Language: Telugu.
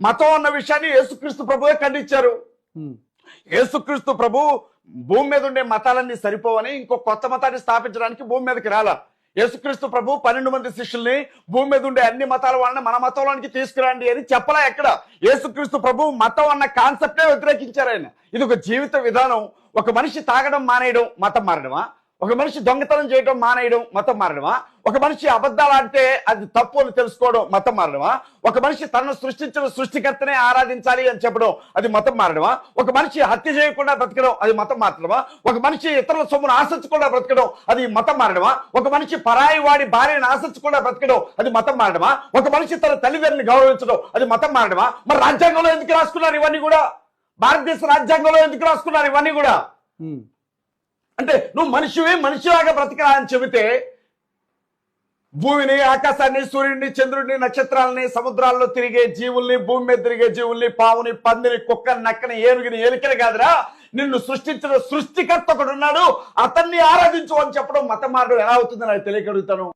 మతం అన్న విషయాన్ని యేసుక్రీస్తు ప్రభువే ఖండించారు. యేసుక్రీస్తు ప్రభు భూమి మీద ఉండే మతాలన్నీ సరిపోవని ఇంకో కొత్త మతాన్ని స్థాపించడానికి భూమి మీదకి రాలా. యేసుక్రీస్తు ప్రభు 12 మంది శిష్యుల్ని భూమి మీద ఉండే అన్ని మతాల వాళ్ళని మన మతంలోనికి తీసుకురండి అని చెప్పలా ఎక్కడ. యేసుక్రీస్తు ప్రభు మతం అన్న కాన్సెప్టే వ్యతిరేకించారు ఆయన. ఇది ఒక జీవిత విధానం. ఒక మనిషి తాగడం మానేయడం మతం మారడమా? ఒక మనిషి దొంగతనం చేయడం మానేయడం మతం మారడమా? ఒక మనిషి అబద్ధాలు ఆడితే అది తప్పు అని తెలుసుకోవడం మతం మారడమా? ఒక మనిషి తనను సృష్టించిన సృష్టికర్తనే ఆరాధించాలి అని చెప్పడం అది మతం మారడమా? ఒక మనిషి హత్య చేయకుండా బ్రతకడం అది మతం మారడమా? ఒక మనిషి ఇతరుల సొమ్మును ఆశించకుండా బ్రతకడం అది మతం మారడమా? ఒక మనిషి పరాయి వాడి భార్యను ఆశించకుండా బ్రతకడం అది మతం మారడమా? ఒక మనిషి తన తల్లిదండ్రులను గౌరవించడం అది మతం మారడమా? మరి రాజ్యాంగంలో ఎందుకు రాసుకున్నారు ఇవన్నీ కూడా? భారతదేశ రాజ్యాంగంలో ఎందుకు రాసుకున్నారు ఇవన్నీ కూడా? అంటే నువ్వు మనిషిలాగా బ్రతకరా అని చెబితే భూమిని, ఆకాశాన్ని, సూర్యుడిని, చంద్రుడిని, నక్షత్రాలని, సముద్రాల్లో తిరిగే జీవుల్ని, భూమి మీద తిరిగే జీవుల్ని, పావుని, పందిని, కుక్కని, నక్కని, ఏనుగుని, ఎలికని కాదురా, నిన్ను సృష్టించిన సృష్టికర్త ఒకడు ఉన్నాడు, అతన్ని ఆరాధించు అని చెప్పడం మతం మారడం ఎలా అవుతుందని నాకు తెలియగలుగుతాను.